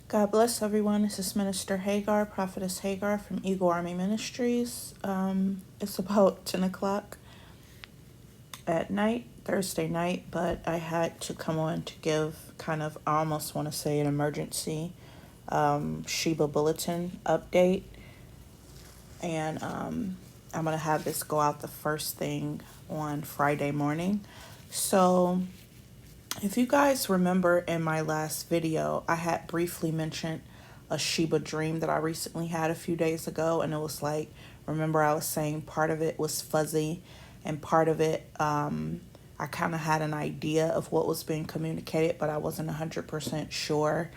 God bless everyone. This is Minister Hagar, Prophetess Hagar from Eagle Army Ministries. It's about 10 o'clock at night, Thursday night, but I had to come on to give I almost want to say an emergency Shiba Bulletin update. And I'm going to have this go out the first thing on Friday morning. So, if you guys remember in my last video, I had briefly mentioned a Shiba dream that I recently had a few days ago. And it was like, remember I was saying part of it was fuzzy and part of it, I kind of had an idea of what was being communicated, but I wasn't 100% sure.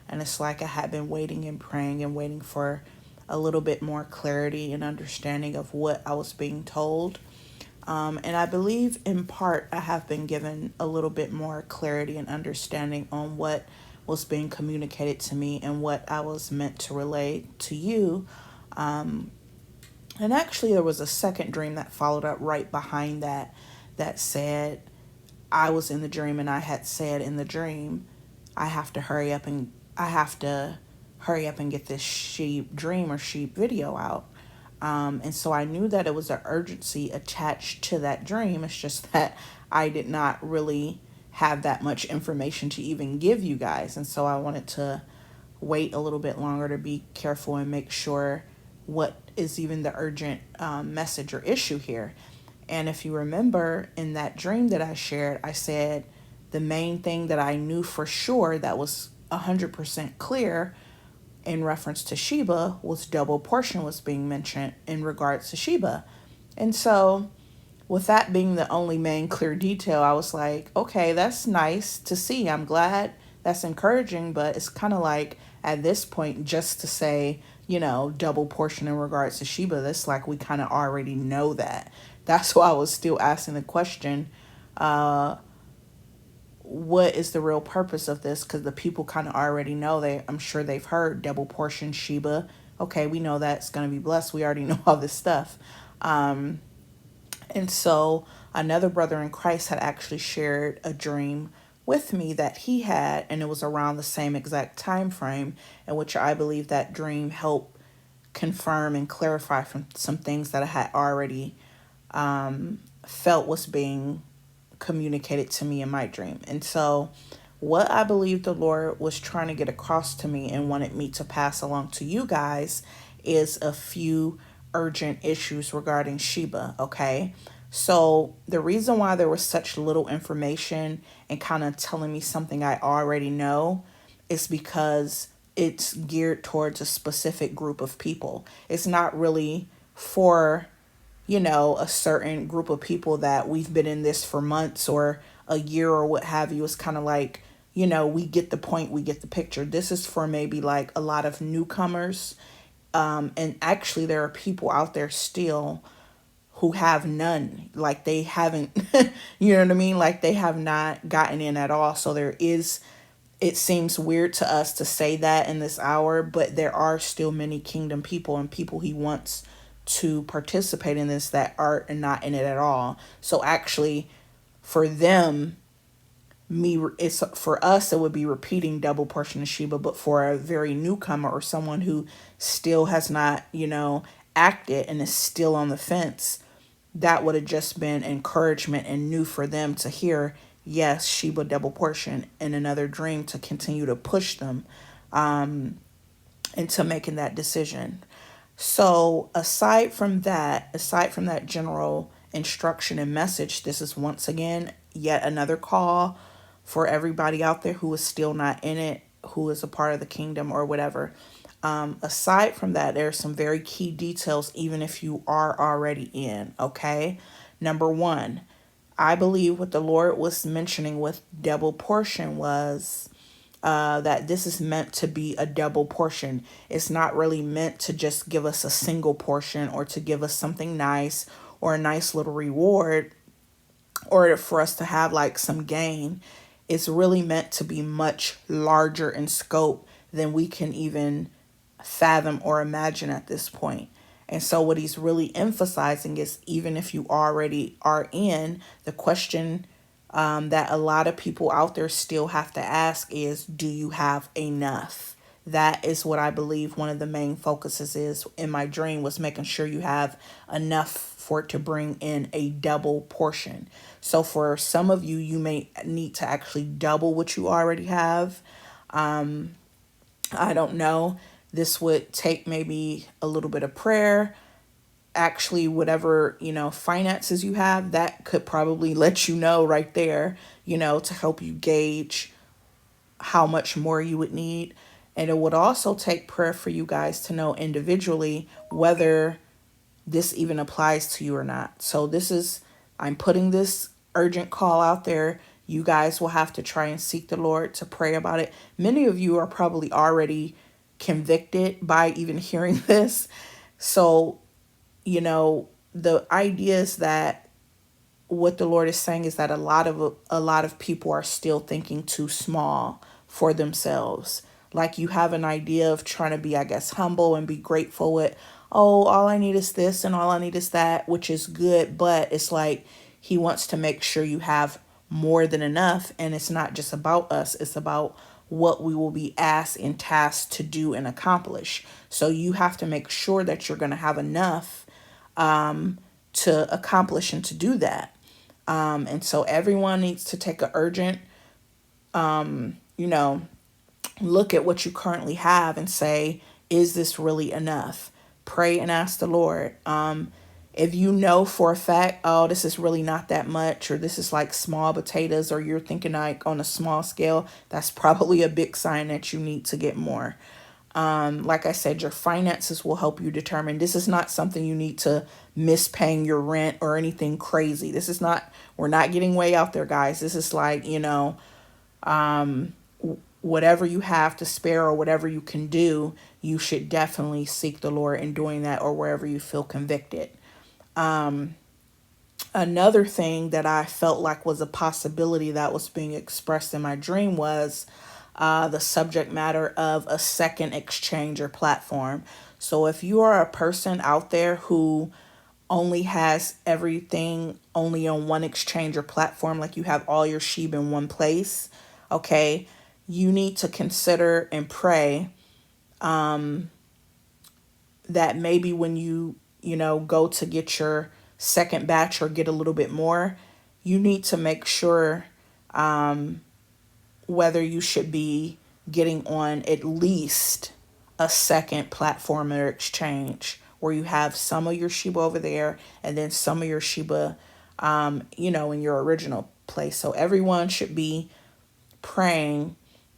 And it's like I had been waiting and praying and waiting for a little bit more clarity and understanding of what I was being told. And I believe in part I have been given a little bit more clarity and understanding on what was being communicated to me and what I was meant to relay to you. And actually, there was a second dream that followed up right behind that that said, I was in the dream and I had said in the dream, I have to hurry up and get this sheep dream or sheep video out. And so I knew that it was an urgency attached to that dream. It's just that I did not really have that much information to even give you guys. And so I wanted to wait a little bit longer to be careful and make sure what is even the urgent message or issue here. And if you remember in that dream that I shared, I said the main thing that I knew for sure that was 100% clear in reference to Shiba was double portion was being mentioned in regards to Shiba. And so with that being the only main clear detail, I was like, okay, that's nice to see. I'm glad, that's encouraging, but it's kind of like at this point just to say, double portion in regards to Shiba, that's like we kind of already know that. That's why I was still asking the question, what is the real purpose of this? Because the people kind of already know. I'm sure they've heard double portion Shiba. Okay, we know that's going to be blessed. We already know all this stuff. And so another brother in Christ had actually shared a dream with me that he had, and it was around the same exact time frame in which I believe that dream helped confirm and clarify from some things that I had already felt was being communicated to me in my dream. And so what I believe the Lord was trying to get across to me and wanted me to pass along to you guys is a few urgent issues regarding Shiba, okay? So the reason why there was such little information and kind of telling me something I already know is because it's geared towards a specific group of people. It's not really for a certain group of people that we've been in this for months or a year or what have you. It's kind of like, we get the point, we get the picture. This is for maybe like a lot of newcomers. And actually, there are people out there still who have none. Like they haven't, you know what I mean? Like they have not gotten in at all. So it seems weird to us to say that in this hour, but there are still many kingdom people and people he wants to participate in this that are not in it at all. So actually, for them, it's for us it would be repeating double portion of Shiba, but for a very newcomer or someone who still has not, acted and is still on the fence, that would have just been encouragement and new for them to hear, yes, Shiba double portion in another dream to continue to push them into making that decision. So aside from that general instruction and message, this is once again yet another call for everybody out there who is still not in it, who is a part of the kingdom or whatever. Aside from that, there are some very key details, even if you are already in, okay? Number one, I believe what the Lord was mentioning with double portion was that this is meant to be a double portion. It's not really meant to just give us a single portion or to give us something nice or a nice little reward or for us to have like some gain. It's really meant to be much larger in scope than we can even fathom or imagine at this point. And so what he's really emphasizing is, even if you already are in, the question that a lot of people out there still have to ask is, do you have enough? that is what I believe one of the main focuses is in my dream, was making sure you have enough for it to bring in a double portion. So for some of you, you may need to actually double what you already have. I don't know. This would take maybe a little bit of prayer. Actually, whatever, finances you have, that could probably let you know right there, to help you gauge how much more you would need. And it would also take prayer for you guys to know individually whether this even applies to you or not. So I'm putting this urgent call out there. You guys will have to try and seek the Lord to pray about it. Many of you are probably already convicted by even hearing this. So, the idea is that what the Lord is saying is that a lot of people are still thinking too small for themselves. Like, you have an idea of trying to be, I guess, humble and be grateful with, oh, all I need is this and all I need is that, which is good, but it's like he wants to make sure you have more than enough, and it's not just about us, it's about what we will be asked and tasked to do and accomplish. So you have to make sure that you're going to have enough to accomplish and to do that. And so everyone needs to take an urgent, you know, look at what you currently have and say, is this really enough? Pray and ask the Lord. If you know for a fact, oh, this is really not that much, or this is like small potatoes, or you're thinking like on a small scale, that's probably a big sign that you need to get more. Like I said, your finances will help you determine. This is not something you need to miss paying your rent or anything crazy. We're not getting way out there, guys. This is like, whatever you have to spare or whatever you can do, you should definitely seek the Lord in doing that, or wherever you feel convicted. Another thing that I felt like was a possibility that was being expressed in my dream was the subject matter of a second exchange or platform. So if you are a person out there who only has everything only on one exchange or platform, like you have all your Shiba in one place, okay, you need to consider and pray that maybe when you go to get your second batch or get a little bit more, you need to make sure whether you should be getting on at least a second platform or exchange where you have some of your Shiba over there and then some of your Shiba, in your original place. So everyone should be praying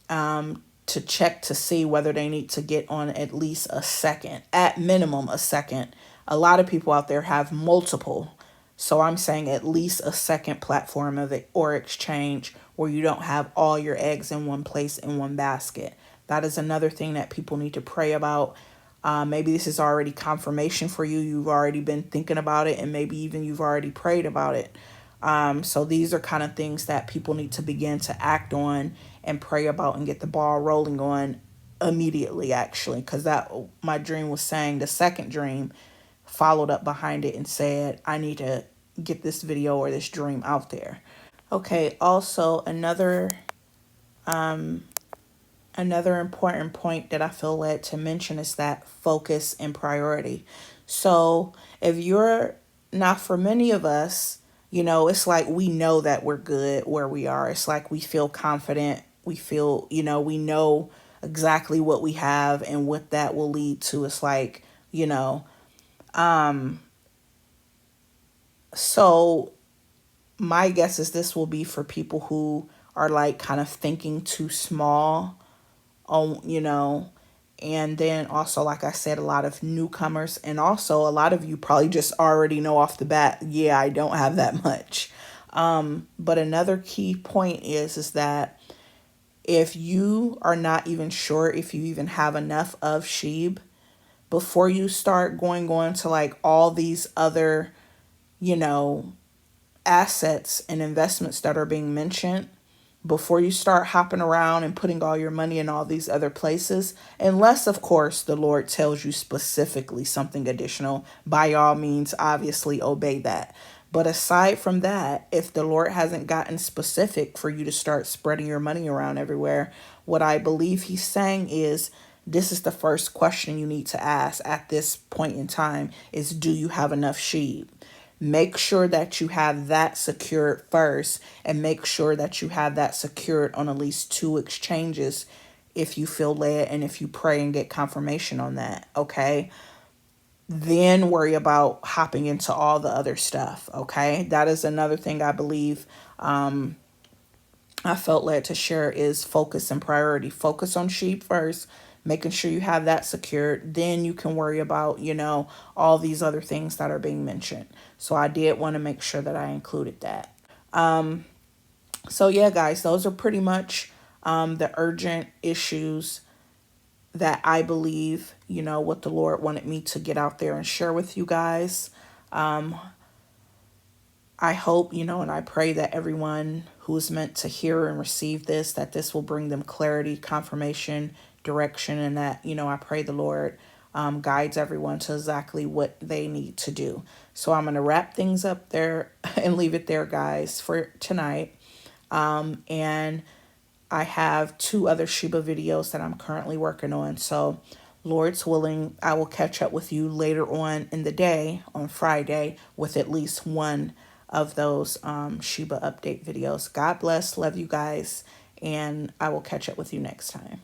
to check to see whether they need to get on at least a second, at minimum a second. A lot of people out there have multiple. So I'm saying at least a second platform of it or exchange where you don't have all your eggs in one place in one basket. That is another thing that people need to pray about. Maybe this is already confirmation for you. You've already been thinking about it, and maybe even you've already prayed about it. So these are kind of things that people need to begin to act on and pray about and get the ball rolling on immediately, actually, because that my dream was saying, the second dream followed up behind it and said, I need to get this video or this dream out there. Okay, also another important point that I feel led to mention is that focus and priority. So if you're not, for many of us, it's like we know that we're good where we are. It's like we feel confident. We feel, we know exactly what we have and what that will lead to. It's like, so my guess is this will be for people who are like kind of thinking too small on, and then also, like I said, a lot of newcomers, and also a lot of you probably just already know off the bat, yeah, I don't have that much. But another key point is that if you are not even sure if you even have enough of Sheeb, before you start going on to like all these other, you know, assets and investments that are being mentioned, before you start hopping around and putting all your money in all these other places, unless, of course, the Lord tells you specifically something additional, by all means, obviously obey that. But aside from that, if the Lord hasn't gotten specific for you to start spreading your money around everywhere, what I believe he's saying is this is the first question you need to ask at this point in time is, do you have enough sheep? Make sure that you have that secured first, and make sure that you have that secured on at least 2 exchanges if you feel led and if you pray and get confirmation on that, okay? Then worry about hopping into all the other stuff, okay? That is another thing I believe I felt led to share is focus and priority. Focus on sheep first, making sure you have that secured. Then you can worry about, all these other things that are being mentioned. So I did want to make sure that I included that. So yeah, guys, those are pretty much the urgent issues that I believe, what the Lord wanted me to get out there and share with you guys. I hope, and I pray that everyone who is meant to hear and receive this, that this will bring them clarity, confirmation, direction, and that, I pray the Lord guides everyone to exactly what they need to do. So I'm going to wrap things up there and leave it there, guys, for tonight. And I have 2 other Shiba videos that I'm currently working on. So Lord's willing, I will catch up with you later on in the day on Friday with at least one of those Shiba update videos. God bless. Love you guys. And I will catch up with you next time.